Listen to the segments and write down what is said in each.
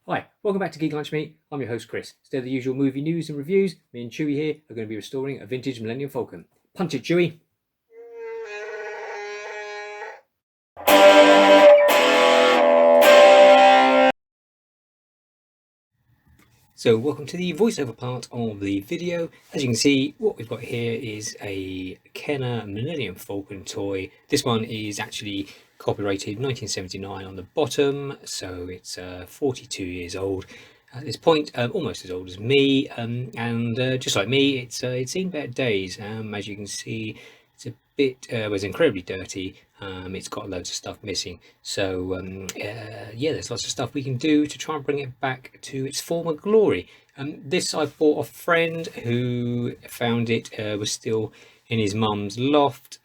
Hi, welcome back to Geek Lunch Meat. I'm your host Chris. Instead of the usual movie news and reviews, me and Chewie here are going to be restoring a vintage Millennium Falcon. Punch it, Chewie! So welcome to the voiceover part of the video. As you can see, what we've got here is a Kenner Millennium Falcon toy. This one is actually copyrighted 1979 on the bottom, so it's 42 years old at this point, almost as old as me, and just like me, it's seen better days. As you can see, it's a bit was incredibly dirty. It's got loads of stuff missing, so yeah, there's lots of stuff we can do to try and bring it back to its former glory. This I bought a friend who found it was still in his mum's loft.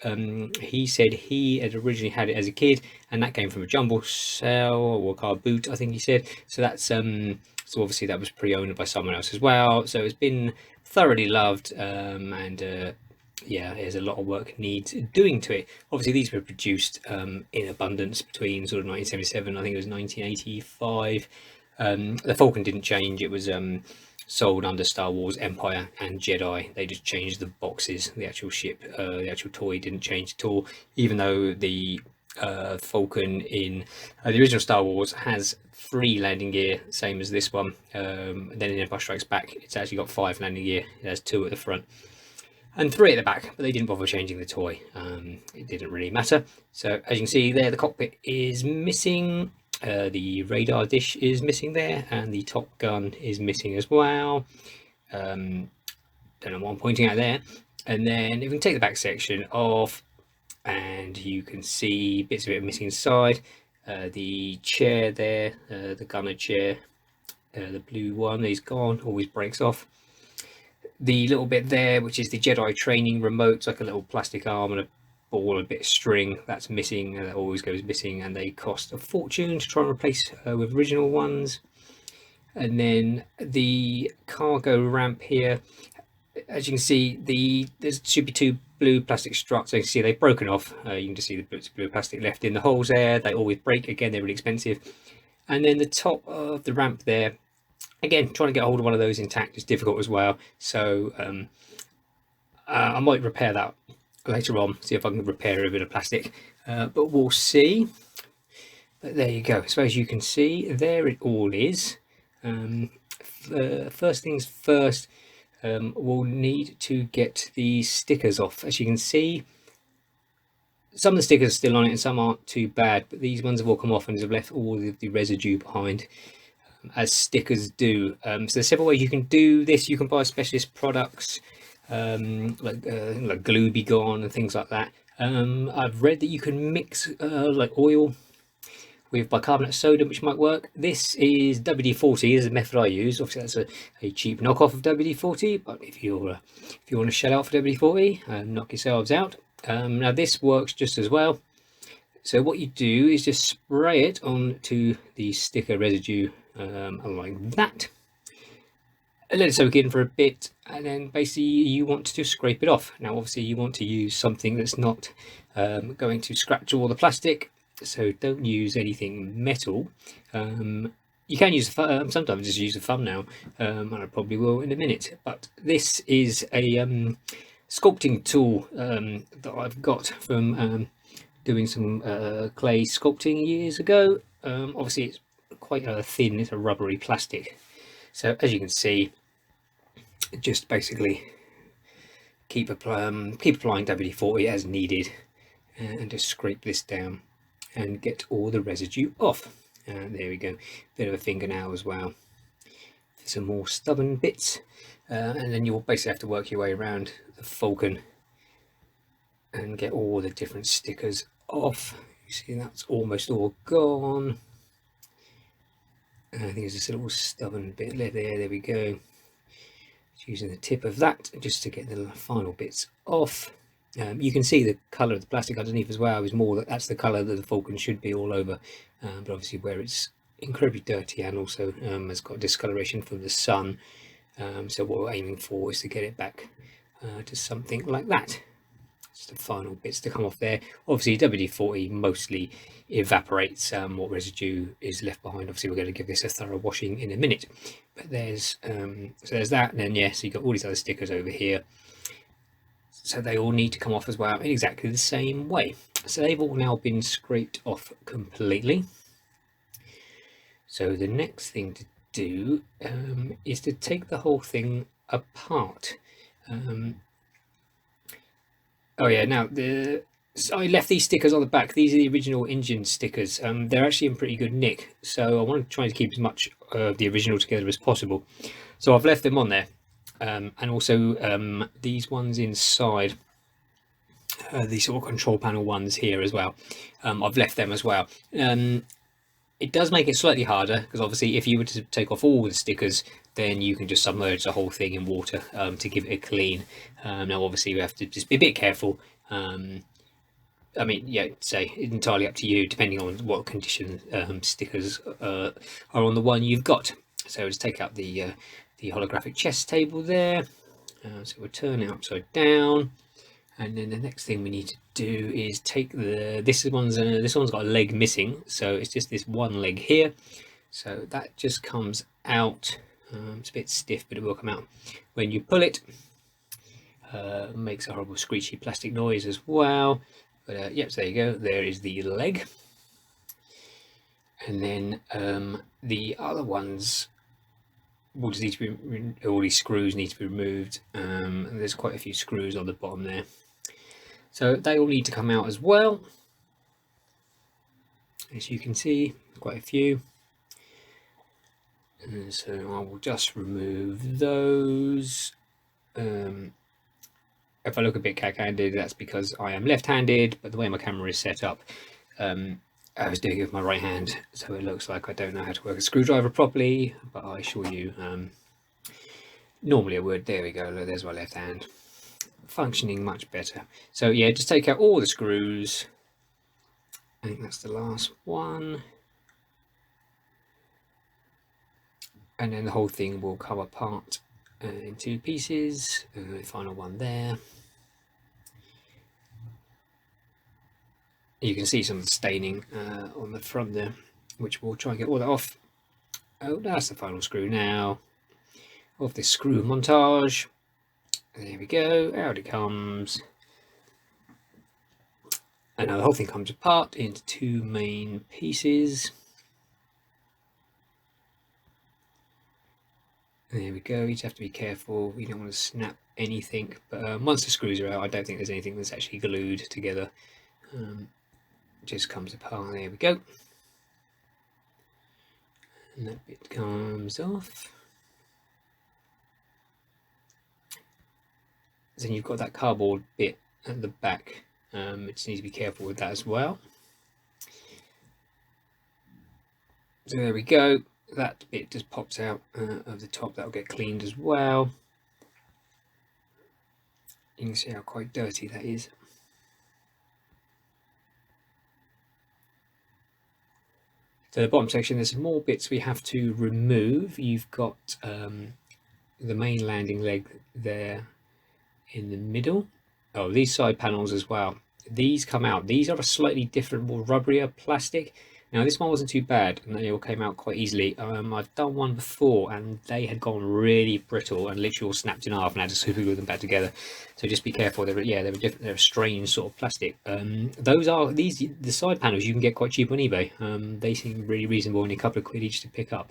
He said he had originally had it as a kid, and that came from a jumble sale or car boot, I think he said. So that's so obviously that was pre-owned by someone else as well. So it's been thoroughly loved, and yeah, there's a lot of work needs doing to it. Obviously, these were produced in abundance between sort of 1977, I think it was 1985. The Falcon didn't change. It was sold under Star Wars, Empire, and Jedi. They just changed the boxes. The actual ship, the actual toy didn't change at all, even though the Falcon in the original Star Wars has 3 landing gear, same as this one. Then in Empire Strikes Back, it's actually got 5 landing gear. It has 2 at the front and 3 at the back, but they didn't bother changing the toy. It didn't really matter. So as you can see there, the cockpit is missing, the radar dish is missing there, and the top gun is missing as well. Don't know what I'm pointing at there. And then if we can take the back section off, and you can see bits of it missing inside. The chair there, the gunner chair, the blue one is gone, always breaks off. The little bit there, which is the Jedi training remote, it's like a little plastic arm and a ball and a bit of string, that's missing, and that always goes missing, and they cost a fortune to try and replace with original ones. And then the cargo ramp here, as you can see, there should be 2 blue plastic struts. So you can see they've broken off. You can just see the bits of blue plastic left in the holes there. They always break. Again, they're really expensive. And then the top of the ramp there, again, trying to get a hold of one of those intact is difficult as well. So I might repair that later on, see if I can repair a bit of plastic, but we'll see. But there you go. So as you can see, there it all is. First things first, we'll need to get the stickers off. As you can see, some of the stickers are still on it and some aren't too bad, but these ones have all come off and have left all of the residue behind, as stickers do. So there's several ways you can do this. You can buy specialist products like Glue Be Gone and things like that. I've read that you can mix like oil with bicarbonate of soda, which might work. This is WD-40. This is the method I use. Obviously, that's a cheap knockoff of WD-40, but if you want to shell out for WD-40, knock yourselves out. Now this works just as well. So what you do is just spray it onto the sticker residue like that, and let it soak in for a bit, and then basically you want to scrape it off. Now obviously you want to use something that's not going to scratch all the plastic, so don't use anything metal. You can use sometimes just use a thumbnail, and I probably will in a minute, but this is a sculpting tool that I've got from doing some clay sculpting years ago. Obviously it's quite thin, it's a rubbery plastic, so as you can see, just basically keep applying WD-40 as needed, and just scrape this down and get all the residue off. There we go, bit of a fingernail as well, some more stubborn bits, and then you'll basically have to work your way around the Falcon and get all the different stickers off. You see that's almost all gone. I think there's this little stubborn bit there we go. Just using the tip of that just to get the final bits off. You can see the colour of the plastic underneath as well is more that's the colour that the Falcon should be all over, but obviously where it's incredibly dirty and also has got discoloration from the sun, so what we're aiming for is to get it back to something like that. Just the final bits to come off there. Obviously WD-40 mostly evaporates what residue is left behind. Obviously we're going to give this a thorough washing in a minute, but there's so there's that, and then yeah, so you've got all these other stickers over here, so they all need to come off as well in exactly the same way. So they've all now been scraped off completely. So the next thing to do is to take the whole thing apart. Oh yeah, now so I left these stickers on the back. These are the original engine stickers. They're actually in pretty good nick, so I want to try to keep as much of the original together as possible. So I've left them on there, and also these ones inside, these sort of control panel ones here as well. I've left them as well. It does make it slightly harder because obviously if you were to take off all the stickers, then you can just submerge the whole thing in water to give it a clean. Now obviously you have to just be a bit careful. I mean, yeah, say it's entirely up to you depending on what condition stickers are on the one you've got. So just take out the holographic chess table there. So we'll turn it upside down, and then the next thing we need to do is take this one's got a leg missing, so it's just this one leg here. So that just comes out. It's a bit stiff, but it will come out when you pull it. Makes a horrible screechy plastic noise as well. But yep, so there you go. There is the leg. And then the other ones will just need to be, all these screws need to be removed. And there's quite a few screws on the bottom there. So they all need to come out as well. As you can see, quite a few. And so I will just remove those. If I look a bit cack-handed, that's because I am left-handed, but the way my camera is set up, I was doing it with my right hand, so it looks like I don't know how to work a screwdriver properly, but I assure you, normally I would. There we go, there's my left hand. Functioning much better. So yeah, just take out all the screws. I think that's the last one. And then the whole thing will come apart in two pieces. The final one there. You can see some of the staining on the front there, which we'll try and get all that off. Oh, that's the final screw now. Off this screw montage. There we go, out it comes. And now the whole thing comes apart into two main pieces. There we go. You just have to be careful. You don't want to snap anything. But once the screws are out, I don't think there's anything that's actually glued together. Just comes apart. There we go. And that bit comes off. Then you've got that cardboard bit at the back. You just need to be careful with that as well. So there we go. That bit just pops out of the top. That'll get cleaned as well. You can see how quite dirty that is. So the bottom section, there's some more bits we have to remove. You've got the main landing leg there in the middle. Oh, these side panels as well. These come out. These are a slightly different, more rubberier plastic. Now this one wasn't too bad, and they all came out quite easily. I've done one before, and they had gone really brittle and literally all snapped in half, and I had to super glue them back together. So just be careful. They were different. They're a strange sort of plastic. The side panels you can get quite cheap on eBay. They seem really reasonable, only a couple of quid each to pick up.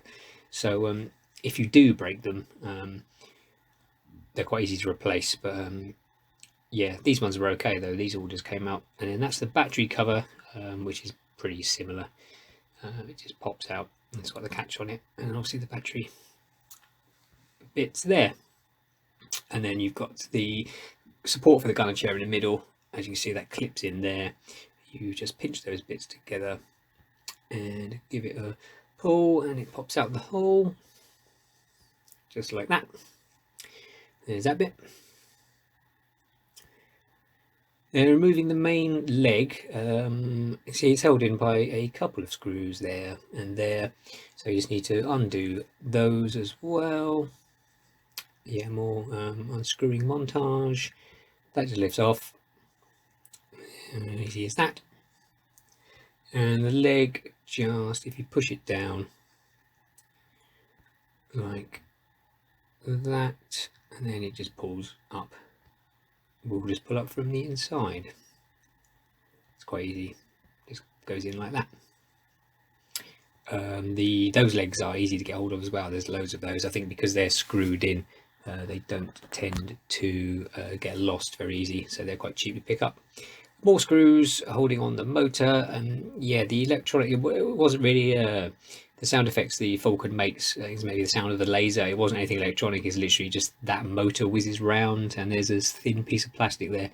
So if you do break them, they're quite easy to replace. But yeah, these ones were okay though. These all just came out, and then that's the battery cover, which is pretty similar. It just pops out, and it's got the catch on it, and obviously the battery bits there. And then you've got the support for the gunner chair in the middle. As you can see, that clips in there. You just pinch those bits together and give it a pull, and it pops out the hole, just like that. There's that bit. Then removing the main leg, see it's held in by a couple of screws there and there, so you just need to undo those as well. Yeah, more unscrewing montage. That just lifts off, easy as that. And the leg, just if you push it down like that, and then it just pulls up. We'll just pull up from the inside. It's quite easy, just goes in like that. Those legs are easy to get hold of as well. There's loads of those. I think because they're screwed in, they don't tend to get lost very easy, so they're quite cheap to pick up. More screws holding on the motor, and yeah, the electronic, it wasn't really the sound effects the Falcon makes is maybe the sound of the laser. It wasn't anything electronic. It's literally just that motor whizzes round, and there's this thin piece of plastic there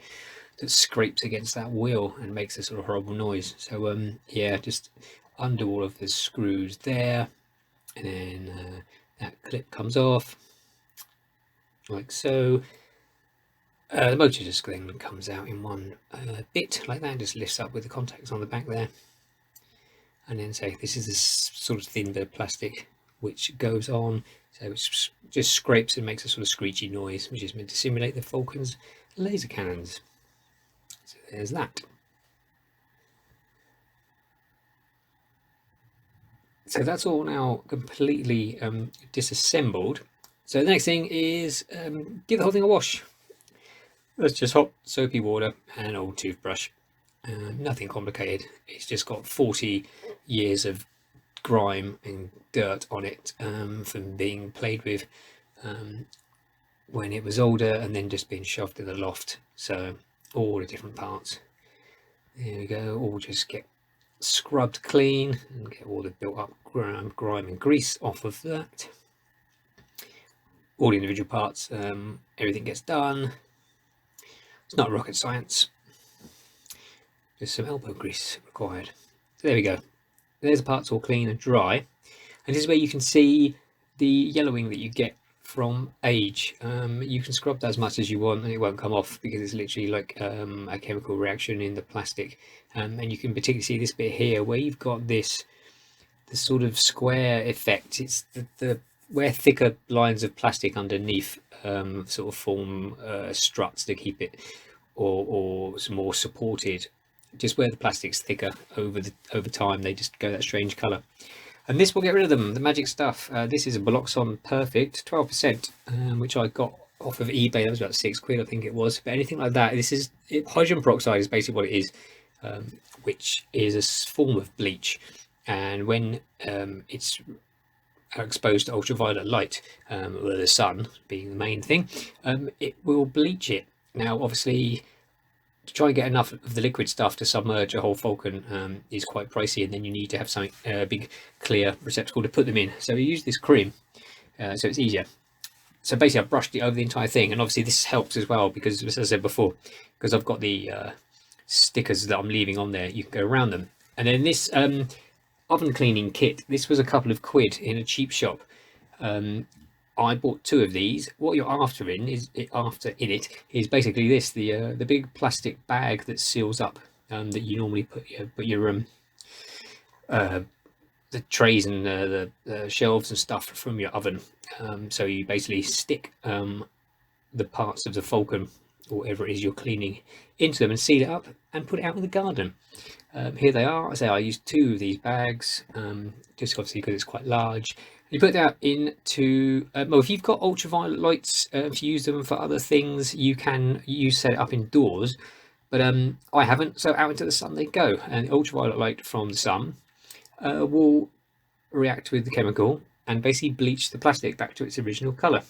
that scrapes against that wheel and makes a sort of horrible noise. So yeah, just undo all of the screws there, and then that clip comes off like so. The motor just then comes out in one bit like that, just lifts up with the contacts on the back there, and then say this is this sort of thin bit of plastic which goes on, so it just scrapes and makes a sort of screechy noise, which is meant to simulate the Falcon's laser cannons. So there's that. So that's all now completely disassembled. So the next thing is give the whole thing a wash. That's just hot soapy water and an old toothbrush. Nothing complicated. It's just got 40 years of grime and dirt on it from being played with when it was older, and then just being shoved in the loft. So all the different parts, there we go, all just get scrubbed clean and get all the built up grime and grease off of that. All the individual parts, everything gets done. It's not rocket science, just some elbow grease required. So there we go, there's the parts all clean and dry, and this is where you can see the yellowing that you get from age. You can scrub that as much as you want and it won't come off, because it's literally like a chemical reaction in the plastic. And you can particularly see this bit here where you've got this sort of square effect. It's the where thicker lines of plastic underneath sort of form struts to keep it or more supported. Just where the plastic's thicker over time, they just go that strange color. And this will get rid of them, the magic stuff. This is a Boloxon Perfect, 12%, which I got off of eBay. That was about £6, I think it was. But anything like that, hydrogen peroxide is basically what it is, which is a form of bleach. And when it's exposed to ultraviolet light, or the sun being the main thing, it will bleach it. Now, obviously, to try and get enough of the liquid stuff to submerge a whole Falcon is quite pricey, and then you need to have something big clear receptacle to put them in. So we use this cream, so it's easier. So basically I've brushed it over the entire thing, and obviously this helps as well because, as I said before, because I've got the stickers that I'm leaving on there, you can go around them. And then this oven cleaning kit, this was a couple of quid in a cheap shop. I bought 2 of these. What you're after in it is basically this, the big plastic bag that seals up, that you normally put your the trays and the shelves and stuff from your oven. So you basically stick the parts of the Falcon or whatever it is you're cleaning into them and seal it up and put it out in the garden. Here they are. I used 2 of these bags, just obviously because it's quite large. You put that into, well, if you've got ultraviolet lights to use them for other things, you set it up indoors, but I haven't, so out into the sun they go, and the ultraviolet light from the sun will react with the chemical and basically bleach the plastic back to its original colour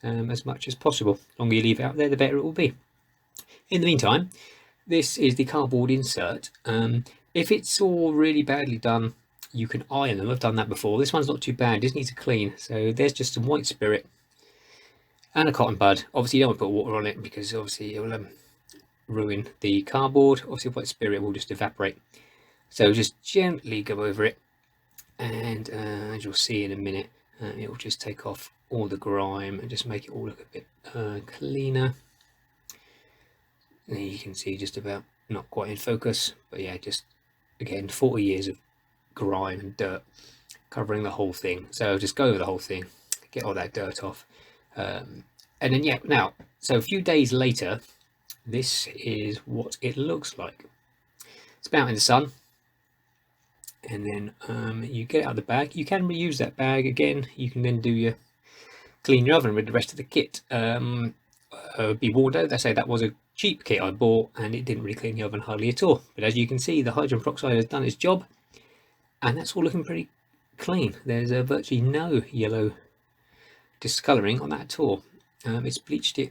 as much as possible. The longer you leave it out there, the better it will be. In the meantime, this is the cardboard insert. If it's all really badly done, you can iron them. I've done that before. This one's not too bad, just needs a clean. So there's just some white spirit and a cotton bud. Obviously you don't want to put water on it because obviously it will ruin the cardboard. Obviously white spirit will just evaporate. So just gently go over it, and as you'll see in a minute, it will just take off all the grime and just make it all look a bit cleaner. And you can see just about, not quite in focus, but yeah, just again 40 years of grime and dirt covering the whole thing. So just go over the whole thing, get all that dirt off, and then yeah, now so a few days later, this is what it looks like. It's out in the sun, and then you get it out of the bag. You can reuse that bag again. You can then clean your oven with the rest of the kit. Be warned though, they say that was a cheap kit I bought and it didn't really clean the oven hardly at all. But as you can see, the hydrogen peroxide has done its job, and that's all looking pretty clean. There's virtually no yellow discolouring on that at all. It's bleached it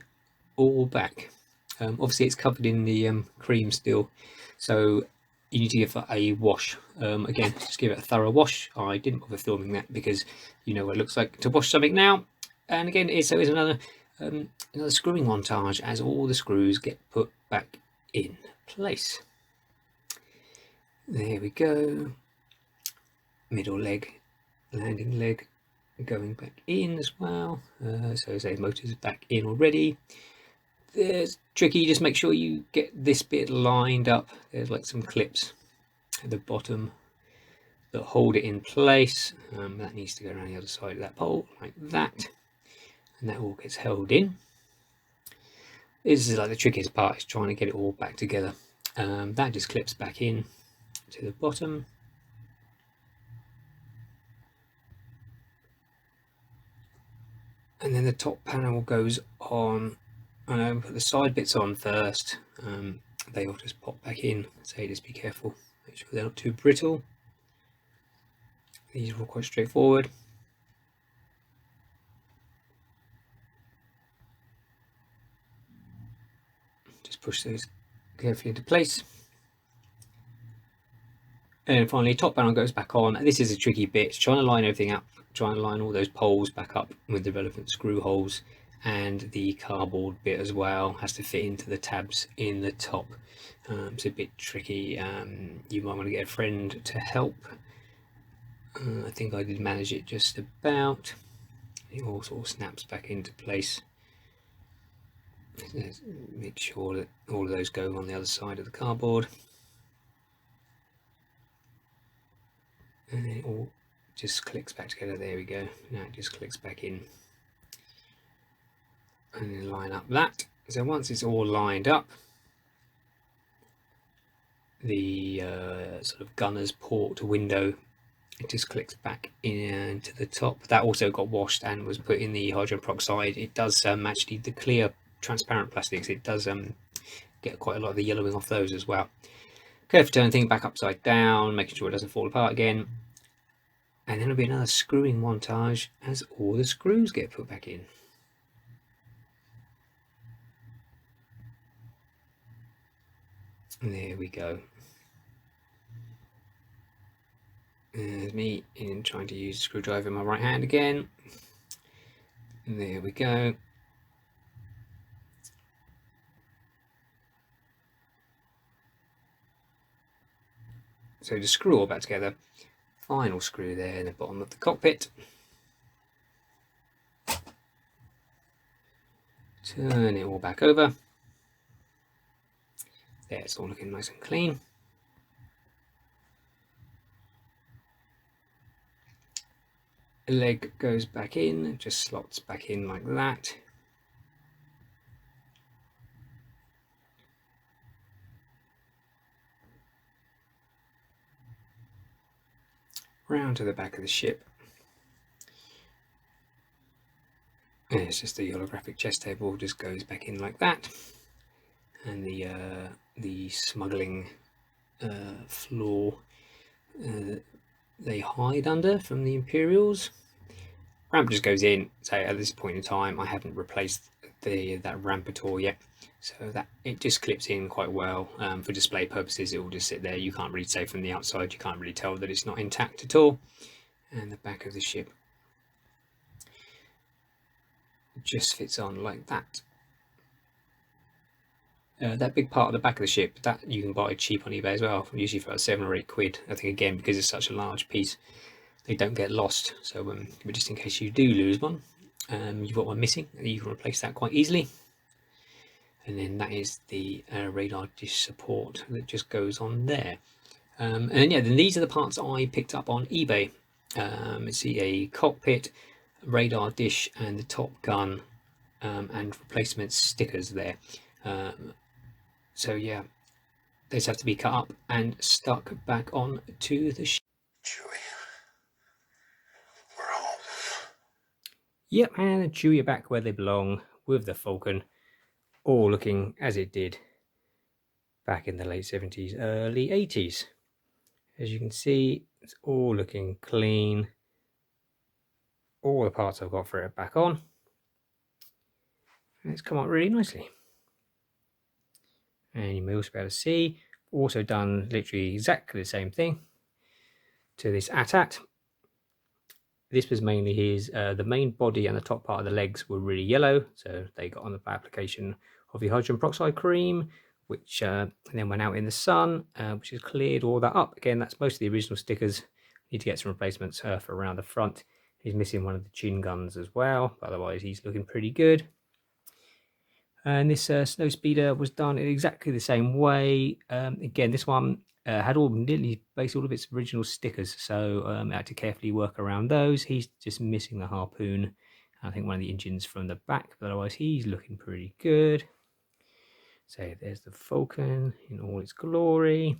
all back. Obviously it's covered in the cream still, so you need to give it a wash. Again, just give it a thorough wash. I didn't bother filming that because you know what it looks like to wash something now. And again, it's another screwing montage as all the screws get put back in place. There we go. Middle leg, landing leg going back in as well. So say motor's back in already. There's tricky, just make sure you get this bit lined up. There's like some clips at the bottom that hold it in place. That needs to go around the other side of that pole like that, and that all gets held in. This is like the trickiest part, is trying to get it all back together. That just clips back in to the bottom. And then the top panel goes on. I put the side bits on first. They will just pop back in. So just be careful, make sure they're not too brittle. These are all quite straightforward. Just push those carefully into place. And finally, top panel goes back on. This is a tricky bit. It's trying to line everything up, trying to line all those poles back up with the relevant screw holes, and the cardboard bit as well has to fit into the tabs in the top. It's a bit tricky. You might want to get a friend to help. I think I did manage it just about. It all sort of snaps back into place. Make sure that all of those go on the other side of the cardboard. And then it all just clicks back together. There we go. Now it just clicks back in. And then line up that. So once it's all lined up, the sort of gunner's port window, it just clicks back into the top. That also got washed and was put in the hydrogen peroxide. It does actually, the clear transparent plastics, it does get quite a lot of the yellowing off those as well. Careful turn thing back upside down, making sure it doesn't fall apart again. And then it'll be another screwing montage as all the screws get put back in. And there we go. There's me in trying to use a screwdriver in my right hand again. And there we go. So to screw all back together, final screw there in the bottom of the cockpit. Turn it all back over. There, it's all looking nice and clean. The leg goes back in, just slots back in like that. Round to the back of the ship. And it's just the holographic chest table, just goes back in like that. And the smuggling floor they hide under from the Imperials. Ramp just goes in. So at this point in time, I haven't replaced that ramp at all yet, so that it just clips in quite well. For display purposes, it will just sit there. You can't really say from the outside, you can't really tell that it's not intact at all. And the back of the ship just fits on like that. That big part of the back of the ship, that you can buy cheap on eBay as well, usually for about 7 or 8 quid. I think again, because it's such a large piece, they don't get lost. So but just in case you do lose one, you've got one missing, and you can replace that quite easily. And then that is the radar dish support that just goes on there. And yeah, then these are the parts I picked up on eBay. See a cockpit, radar dish, and the top gun, and replacement stickers there. So yeah, those have to be cut up and stuck back on to the ship. Chewie, we're home. Yep, and Chewie are back where they belong with the Falcon, all looking as it did back in the late 70s, early 80s. As you can see, it's all looking clean. All the parts I've got for it back on. And it's come out really nicely. And you may also be able to see, also done literally exactly the same thing to this AT-AT. This was mainly his, the main body and the top part of the legs were really yellow, so they got on the application of the hydrogen peroxide cream, which then went out in the sun, which has cleared all that up. Again, that's most of the original stickers. Need to get some replacements for around the front. He's missing one of the chin guns as well, but otherwise he's looking pretty good. And this snow speeder was done in exactly the same way. Again, this one had nearly basically all of its original stickers, so I had to carefully work around those. He's just missing the harpoon, I think one of the engines from the back, but otherwise he's looking pretty good. So there's the Falcon in all its glory.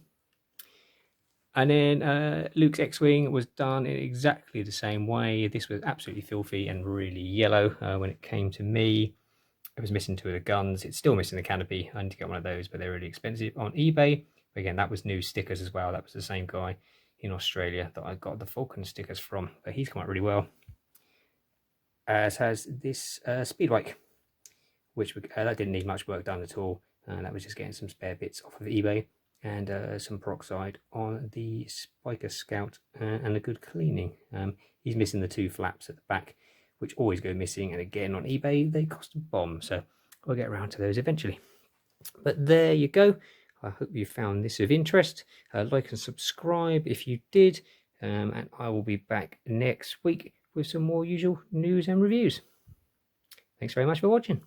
And then Luke's X-Wing was done in exactly the same way. This was absolutely filthy and really yellow when it came to me. It was missing two of the guns. It's still missing the canopy. I need to get one of those, but they're really expensive on eBay. But again, that was new stickers as well. That was the same guy in Australia that I got the Falcon stickers from. But he's come out really well. As has this speed bike, which that didn't need much work done at all. That was just getting some spare bits off of eBay and some peroxide on the Spiker Scout and a good cleaning. He's missing the two flaps at the back, which always go missing, and again on eBay they cost a bomb, so I'll get around to those eventually. But there you go. I hope you found this of interest. Like and subscribe if you did, and I will be back next week with some more usual news and reviews. Thanks very much for watching.